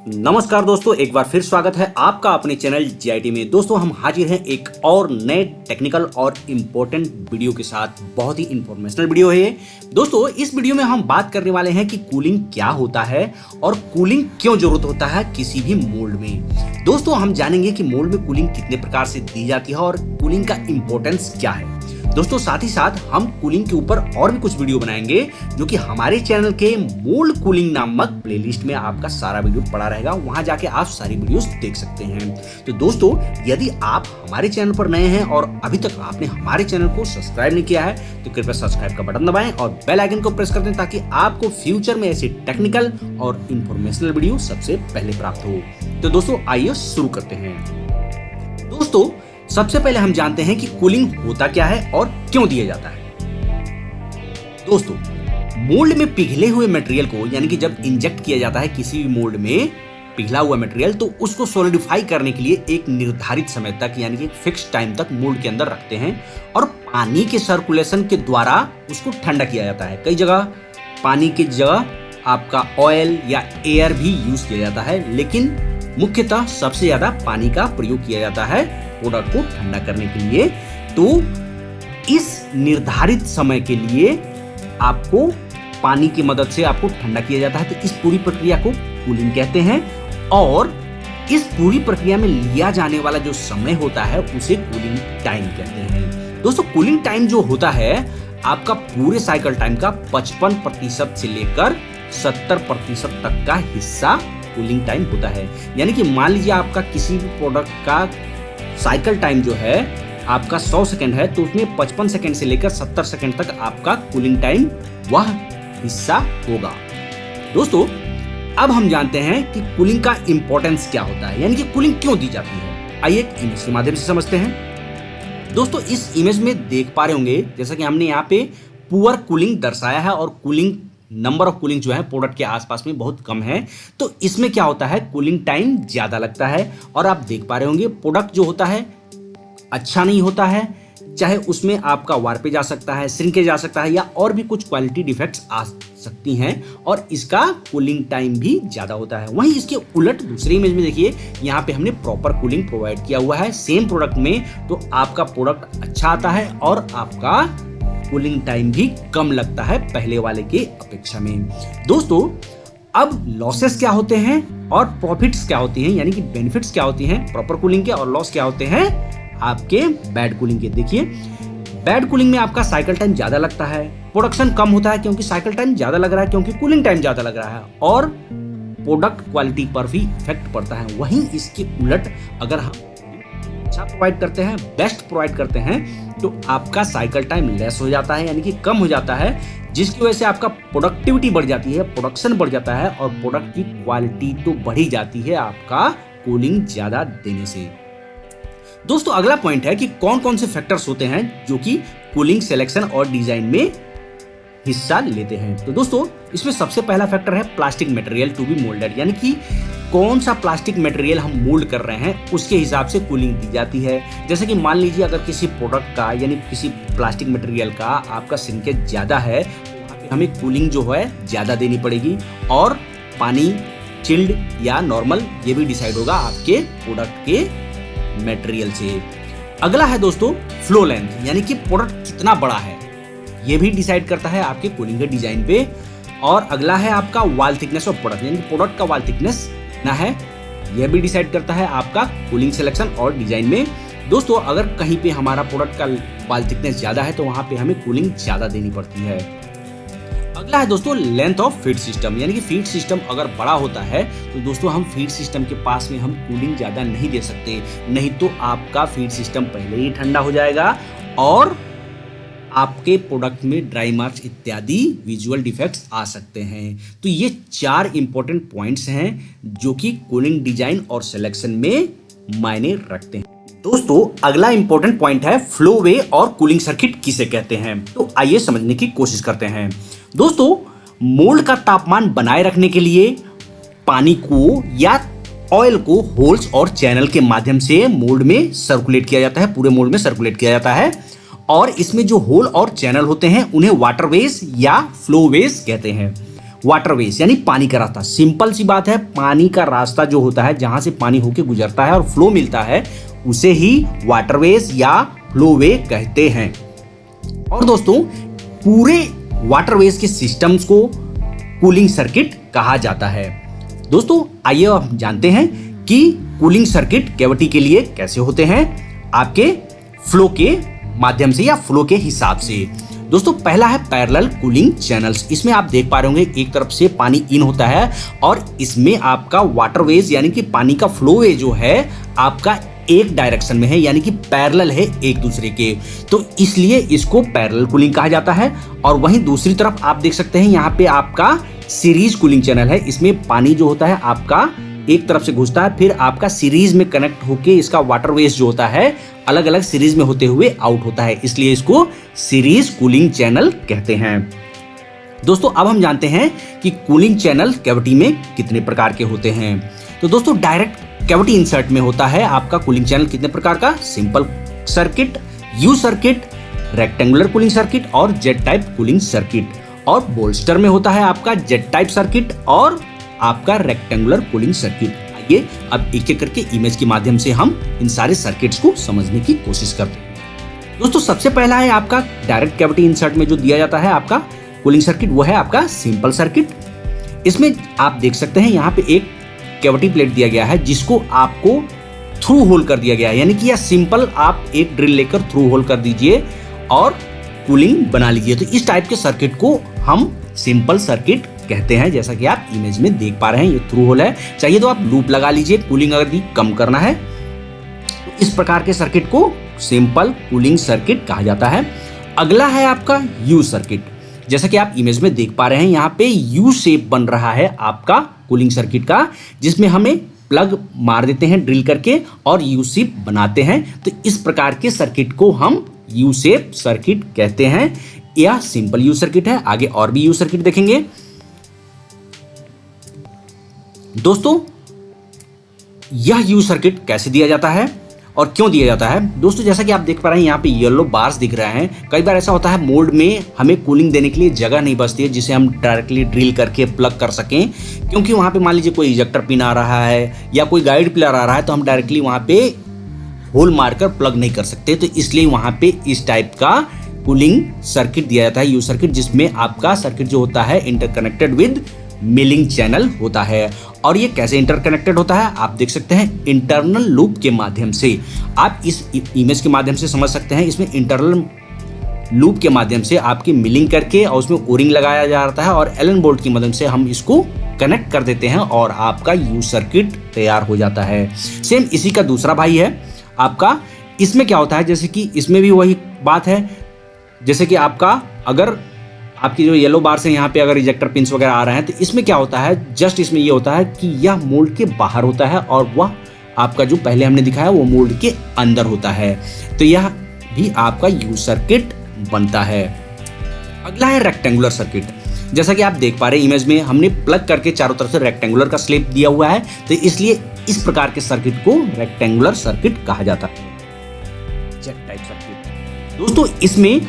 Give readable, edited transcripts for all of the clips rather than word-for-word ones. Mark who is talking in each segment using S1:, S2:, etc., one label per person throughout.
S1: नमस्कार दोस्तों, एक बार फिर स्वागत है आपका अपने चैनल जीआईटी में। दोस्तों हम हाजिर हैं एक और नए टेक्निकल और इम्पोर्टेंट वीडियो के साथ। बहुत ही इंफॉर्मेशनल वीडियो है ये। दोस्तों इस वीडियो में हम बात करने वाले हैं कि कूलिंग क्या होता है और कूलिंग क्यों जरूरत होता है किसी भी मोल्ड में। दोस्तों हम जानेंगे कि मोल्ड में कूलिंग कितने प्रकार से दी जाती है और कूलिंग का इम्पोर्टेंस क्या है। दोस्तों साथ ही साथ हम कूलिंग के ऊपर और भी कुछ वीडियो बनाएंगे जो कि हमारे चैनल के मोल्ड कूलिंग नामक प्लेलिस्ट में आपका सारा वीडियो पड़ा रहेगा। वहां जाके आप सारी वीडियोस देख सकते हैं। तो दोस्तों यदि आप हमारे चैनल पर नए हैं और अभी तक आपने हमारे चैनल को सब्सक्राइब नहीं किया है तो कृपया सब्सक्राइब का बटन दबाएं और बेल आइकन को प्रेस कर दें ताकि आपको फ्यूचर में ऐसे टेक्निकल और इंफॉर्मेशनल वीडियो सबसे पहले प्राप्त हो। तो दोस्तों आइए शुरू करते हैं। दोस्तों सबसे पहले हम जानते हैं कि कूलिंग होता क्या है और क्यों दिया जाता है। दोस्तों मोल्ड में पिघले हुए मटेरियल को यानी कि जब इंजेक्ट किया जाता है किसी भी मोल्ड में पिघला हुआ मटेरियल तो उसको सॉलिडिफाई करने के लिए एक निर्धारित समय तक यानी कि फिक्स टाइम तक मोल्ड के अंदर रखते हैं और पानी के सर्कुलेशन के द्वारा उसको ठंडा किया जाता है। कई जगह पानी की जगह आपका ऑयल या एयर भी यूज किया जाता है, लेकिन मुख्यतः सबसे ज्यादा पानी का प्रयोग किया जाता है प्रोडक्ट को ठंडा करने के लिए। तो इस निर्धारित समय के लिए आपको पानी की मदद से आपको ठंडा किया जाता है। तो इस पूरी प्रक्रिया को कूलिंग कहते हैं और इस पूरी प्रक्रिया में लिया जाने वाला जो समय होता है उसे कूलिंग टाइम कहते हैं। दोस्तों कूलिंग टाइम जो होता है आपका पूरे साइकिल टाइम का 55% से लेकर 70% तक का हिस्सा कूलिंग टाइम होता है। यानी कि मान लीजिए आपका किसी भी प्रोडक्ट का साइकिल टाइम जो है आपका 100 सेकंड है तो उसमें 55 सेकंड से लेकर 70 सेकंड तक आपका कूलिंग टाइम वह हिस्सा होगा। दोस्तों अब हम जानते हैं कि कूलिंग का इंपॉर्टेंस क्या होता है, यानी कि कूलिंग क्यों दी जाती है। आइए एक इमेज के माध्यम से समझते हैं। दोस्तों इस इमेज में देख पा रहे होंगे जैसा कि हमने यहाँ पे पुअर कूलिंग दर्शाया है और कूलिंग नंबर ऑफ कूलिंग जो है प्रोडक्ट के आसपास में बहुत कम है। तो इसमें क्या होता है कूलिंग टाइम ज्यादा लगता है और आप देख पा रहे होंगे प्रोडक्ट जो होता है अच्छा नहीं होता है, चाहे उसमें आपका वार्पेज आ सकता है, श्रिंकेज आ सकता है या और भी कुछ क्वालिटी डिफेक्ट्स आ सकती हैं और इसका कूलिंग टाइम भी ज्यादा होता है। वहीं इसके उलट दूसरी इमेज में देखिए यहाँ पे हमने प्रॉपर कूलिंग प्रोवाइड किया हुआ है सेम प्रोडक्ट में, तो आपका प्रोडक्ट अच्छा आता है और आपका कूलिंग टाइम भी कम लगता है पहले वाले के अपेक्षा में। दोस्तों अब लॉसेस क्या होते हैं और प्रॉफिट्स क्या होती हैं, यानी कि बेनिफिट्स क्या होती हैं प्रॉपर कूलिंग के और लॉस क्या होते हैं आपके बैड कूलिंग के। देखिए बैड कूलिंग में आपका साइकिल टाइम ज्यादा लगता है, प्रोडक्शन कम होता है क्योंकि साइकिल टाइम ज्यादा लग रहा है क्योंकि कूलिंग टाइम ज्यादा लग रहा है और प्रोडक्ट क्वालिटी पर भी इफेक्ट पड़ता है। वहीं इसके उलट अगर हम अच्छा प्रोवाइड करते हैं, बेस्ट प्रोवाइड करते हैं तो आपका साइकिल टाइम लेस हो जाता है यानी कि कम हो जाता है, जिसकी वजह से आपका प्रोडक्टिविटी बढ़ जाती है, प्रोडक्शन बढ़ जाता है और प्रोडक्ट की क्वालिटी तो बढ़ी जाती है आपका कूलिंग ज्यादा देने से। दोस्तों अगला पॉइंट है कि कौन कौन से फैक्टर्स होते हैं जो कि कूलिंग सिलेक्शन और डिजाइन में हिस्सा लेते हैं। तो दोस्तों इसमें सबसे पहला फैक्टर है plastic material to be moulded, यानी कि कौन सा प्लास्टिक मटेरियल हम मोल्ड कर रहे हैं उसके हिसाब से कूलिंग दी जाती है। जैसे कि मान लीजिए अगर किसी प्रोडक्ट का यानी किसी प्लास्टिक मटेरियल का आपका श्रिंकेज ज्यादा है तो वहाँ पे हमें कूलिंग जो है ज्यादा देनी पड़ेगी और पानी चिल्ड या नॉर्मल ये भी डिसाइड होगा आपके प्रोडक्ट के मटेरियल से। अगला है दोस्तों फ्लो लेंथ, यानी कि प्रोडक्ट कितना बड़ा है ये भी डिसाइड करता है आपके कूलिंग के डिजाइन पे। और अगला है आपका वॉल थिकनेस ऑफ प्रोडक्ट, यानी कि प्रोडक्ट का वॉल थिकनेस कितना है यह भी डिसाइड करता है आपका कूलिंग सिलेक्शन और डिजाइन में। दोस्तों अगर कहीं पे हमारा प्रोडक्ट का वॉल थिकनेस ज्यादा है तो वहां पे हमें कूलिंग ज्यादा देनी पड़ती है। अगला है दोस्तों लेंथ ऑफ फीड सिस्टम, यानी कि फीड सिस्टम अगर बड़ा होता है तो दोस्तों हम फीड सिस्टम के पास में हम कूलिंग ज्यादा नहीं दे सकते, नहीं तो आपका फीड सिस्टम पहले ही ठंडा हो जाएगा और आपके प्रोडक्ट में ड्राई मार्क्स इत्यादि विजुअल डिफेक्ट्स आ सकते हैं। तो ये 4 इंपॉर्टेंट पॉइंट्स हैं जो कि कूलिंग डिजाइन और सिलेक्शन में मायने रखते हैं। दोस्तों अगला इंपॉर्टेंट पॉइंट है फ्लो वे और कूलिंग सर्किट किसे कहते हैं। तो आइए समझने की कोशिश करते हैं। दोस्तों मोल्ड का तापमान बनाए रखने के लिए पानी को या ऑयल को होल्स और चैनल के माध्यम से मोल्ड में सर्कुलेट किया जाता है, पूरे मोल्ड में सर्कुलेट किया जाता है और इसमें जो होल और चैनल होते हैं उन्हें वाटरवेज या फ्लोवेज कहते हैं। वाटरवेज यानी पानी का रास्ता। सिंपल सी बात है, पानी का रास्ता जो होता है जहां से पानी होके गुजरता है और फ्लो मिलता है उसे ही वाटरवेज या फ्लोवे कहते हैं। और दोस्तों पूरे वाटरवेज के सिस्टम्स को कूलिंग सर्किट कहा जाता है। दोस्तों आइए अब जानते हैं कि कूलिंग सर्किट कैविटी के लिए कैसे होते हैं, आपके फ्लो के माध्यम से या फ्लो के हिसाब से। दोस्तों पहला है पैरेलल कूलिंग चैनल्स। इसमें आप देख पा रहे होंगे एक तरफ से पानी इन होता है और इसमें आपका वाटरवेज यानी कि पानी का फ्लोवे जो है आपका एक डायरेक्शन में है, यानी कि पैरेलल है एक दूसरे के, तो इसलिए इसको पैरेलल कूलिंग कहा जाता है। और वहीं दूसरी तरफ आप देख सकते हैं यहाँ पे आपका सीरीज कूलिंग चैनल है। इसमें पानी जो होता है आपका एक तरफ से घुसता है, फिर आपका सीरीज में कनेक्ट होके इसका वाटरवेज जो होता है अलग अलग सीरीज में होते हुए आउट होता है, इसलिए इसको सीरीज कूलिंग चैनल कहते हैं। दोस्तों अब हम जानते हैं कि कूलिंग चैनल कैविटी में कितने प्रकार के होते हैं। तो दोस्तों डायरेक्ट कैविटी इंसर्ट में होता है आपका कूलिंग चैनल कितने प्रकार का, simple circuit, you circuit, rectangular cooling circuit और जेट टाइप कूलिंग सर्किट। और बोल्स्टर में होता है आपका जेट टाइप सर्किट और आपका रेक्टेंगुलर कूलिंग सर्किट। आइए अब एक एक करके इमेज के माध्यम से हम इन सारे सर्किट्स को समझने की कोशिश करते हैं। दोस्तों सबसे पहला है आपका डायरेक्ट कैविटी इंसर्ट में जो दिया जाता है आपका कूलिंग सर्किट, वो है आपका सिंपल सर्किट। इसमें आप देख सकते हैं यहाँ पे एक कैविटी प्लेट दिया गया है जिसको आपको थ्रू होल कर दिया गया है, यानी कि यह सिंपल आप एक ड्रिल लेकर थ्रू होल कर दीजिए और कूलिंग बना लीजिए। तो इस टाइप के सर्किट को हम सिंपल सर्किट कहते हैं, जैसा कि आप इमेज में देख पा रहे हैं। ये थ्रू होल है, चाहिए तो आप लूप लगा लीजिए, कूलिंग अगर भी कम करना है तो इस प्रकार के सर्किट को सिंपल कूलिंग सर्किट कहा जाता है। अगला है आपका यू सर्किट। जैसा कि आप इमेज में देख पा रहे हैं यहाँ पे यू शेप बन रहा है आपका कूलिंग सर्किट का, जिसमें हमें प्लग मार देते हैं ड्रिल करके और यू शेप बनाते हैं। तो इस प्रकार के सर्किट को हम यू शेप सर्किट कहते हैं। यह सिंपल यू सर्किट है। आगे और भी यू सर्किट देखेंगे। दोस्तों यह यू सर्किट कैसे दिया जाता है और क्यों दिया जाता है। दोस्तों जैसा कि आप देख पा रहे हैं यहाँ पे येलो बार्स दिख रहे हैं। कई बार ऐसा होता है मोल्ड में हमें कूलिंग देने के लिए जगह नहीं बचती है जिसे हम डायरेक्टली ड्रिल करके प्लग कर सकें, क्योंकि वहाँ पे मान लीजिए कोई इजेक्टर पिन आ रहा है या कोई गाइड पिलर आ रहा है तो हम डायरेक्टली वहाँ पे होल मारकर प्लग नहीं कर सकते। तो इसलिए वहाँ पे इस टाइप का कूलिंग सर्किट दिया जाता है, यू सर्किट, जिसमें आपका सर्किट जो होता है इंटरकनेक्टेड विद मिलिंग चैनल होता है। और ये कैसे इंटरकनेक्टेड होता है आप देख सकते हैं इंटरनल लूप के माध्यम से। आप इस इमेज के माध्यम से समझ सकते हैं। इसमें इंटरनल लूप के माध्यम से आपकी मिलिंग करके और उसमें ओरिंग लगाया जाता है और एलन बोल्ट की मदद से हम इसको कनेक्ट कर देते हैं और आपका यू सर्किट तैयार हो जाता है। सेम इसी का दूसरा भाई है आपका। इसमें क्या होता है, जैसे कि इसमें भी वही बात है, जैसे कि आपका अगर आपकी जो येलो बार से यहाँ पे अगर इजेक्टर पिंस वगैरह आ रहे हैं तो इसमें क्या होता है, जस्ट इसमें ये होता है कि यह मोल्ड के बाहर होता है और वह आपका जो पहले हमने दिखाया वो मोल्ड के अंदर होता है। तो यह भी आपका यू सर्किट बनता है। अगला है रेक्टेंगुलर सर्किट। जैसा कि आप देख पा रहे हैं इमेज में हमने प्लग करके चारों तरफ से रेक्टेंगुलर का स्लेब दिया हुआ है, तो इसलिए इस प्रकार के सर्किट को रेक्टेंगुलर सर्किट कहा जाता है। Jet type circuit. दोस्तों इसमें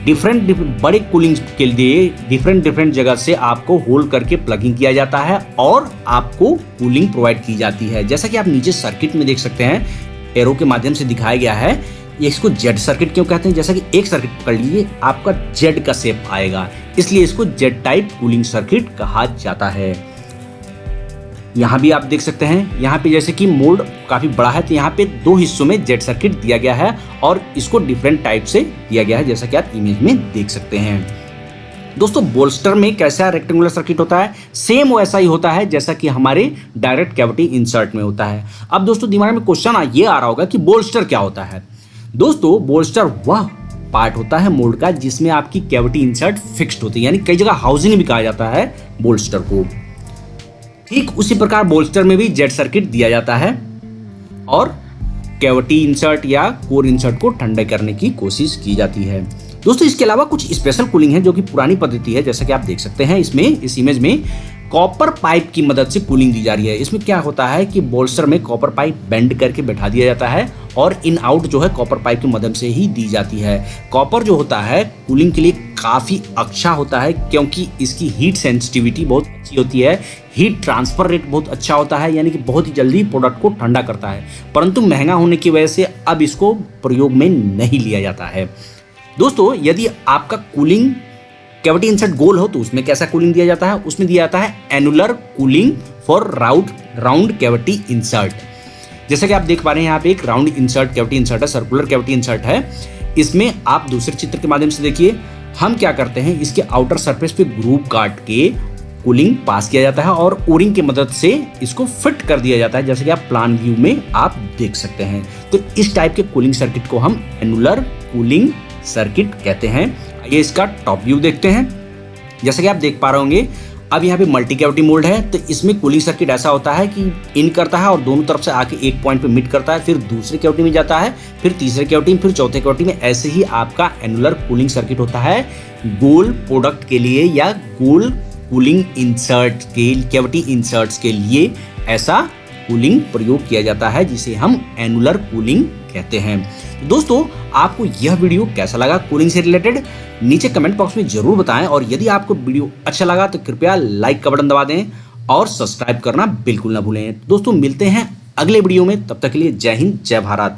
S1: डिफरेंट बड़े कूलिंग के लिए डिफरेंट जगह से आपको होल करके प्लगिंग किया जाता है और आपको कूलिंग प्रोवाइड की जाती है। जैसा कि आप नीचे सर्किट में देख सकते हैं, एरो के माध्यम से दिखाया गया है। ये इसको जेड सर्किट क्यों कहते हैं, जैसा कि एक सर्किट पकड़ लीजिए आपका जेड का शेप आएगा, इसलिए इसको जेड टाइप कूलिंग सर्किट कहा जाता है। यहाँ भी आप देख सकते हैं, यहाँ पे जैसे कि मोल्ड काफी बड़ा है तो यहाँ पे दो हिस्सों में जेट सर्किट दिया गया है और इसको डिफरेंट टाइप से दिया गया है, जैसा कि आप इमेज में देख सकते हैं। दोस्तों बोल्स्टर में कैसा रेक्टेंगुलर सर्किट होता है, सेम वैसा ही होता है जैसा कि हमारे डायरेक्ट कैविटी इंसर्ट में होता है। अब दोस्तों दिमाग में क्वेश्चन ये आ रहा होगा कि बोल्स्टर क्या होता है। दोस्तों बोल्स्टर वह पार्ट होता है मोल्ड का जिसमें आपकी कैविटी इंसर्ट फिक्स्ड होती है, यानी कई जगह हाउसिंग भी कहा जाता है बोल्स्टर को। ठीक उसी प्रकार बोल्स्टर में भी जेट सर्किट दिया जाता है और कैविटी इंसर्ट या कोर इंसर्ट को ठंडा करने की कोशिश की जाती है। दोस्तों इसके अलावा कुछ स्पेशल कूलिंग है जो कि पुरानी पद्धति है, जैसा कि आप देख सकते हैं इसमें इस इमेज में कॉपर पाइप की मदद से कूलिंग दी जा रही है। इसमें क्या होता है कि बोल्स्टर में कॉपर पाइप बेंड करके बैठा दिया जाता है और इन आउट जो है कॉपर पाइप की मदद से ही दी जाती है। कॉपर जो होता है कूलिंग के लिए काफ़ी अच्छा होता है क्योंकि इसकी हीट सेंसिटिविटी बहुत अच्छी होती है, हीट ट्रांसफर रेट बहुत अच्छा होता है, यानी कि बहुत ही जल्दी प्रोडक्ट को ठंडा करता है। परंतु महंगा होने की वजह से अब इसको प्रयोग में नहीं लिया जाता है। दोस्तों, यदि आपका कूलिंग कैविटी इंसर्ट गोल हो तो उसमें कैसा कूलिंग दिया जाता है? उसमें दिया जाता है annular cooling for round cavity insert. जैसा कि आप देख पा रहे हैं यहाँ पे एक राउंड इंसर्ट कैविटी इंसर्ट है, सर्कुलर कैविटी इंसर्ट है। इसमें आप दूसरे चित्र के माध्यम से देखिए, हम क्या करते हैं, इसके आउटर सरफेस पे ग्रूव काट के कूलिंग पास किया जाता है और ओरिंग की मदद से इसको फिट कर दिया जाता है, जैसे कि आप प्लान व्यू में आप देख सकते हैं। तो इस टाइप के कूलिंग सर्किट को हम एनुलर कूलिंग सर्किट कहते हैं। ये इसका टॉप व्यू देखते हैं। जैसे कि आप देख पा रहे होंगे, अब यहाँ पे मल्टी कैविटी मोल्ड है, तो इसमें कूलिंग सर्किट ऐसा होता है कि इन करता है और दोनों तरफ से आके एक पॉइंट पे मिट करता है, फिर दूसरे कैविटी में जाता है, फिर तीसरे कैविटी में, फिर चौथे कैविटी में। ऐसे ही आपका एनुलर कूलिंग सर्किट होता है गोल प्रोडक्ट के लिए या गोल कूलिंग इंसर्ट के कैविटी इंसर्ट्स के लिए ऐसा कूलिंग प्रयोग किया जाता है, जिसे हम एनुलर कूलिंग कहते हैं। दोस्तों, आपको यह वीडियो कैसा लगा कूलिंग से रिलेटेड, नीचे कमेंट बॉक्स में जरूर बताएं और यदि आपको वीडियो अच्छा लगा तो कृपया लाइक का बटन दबा दें और सब्सक्राइब करना बिल्कुल ना भूलें। दोस्तों, मिलते हैं अगले वीडियो में, तब तक के लिए जय हिंद, जय भारत।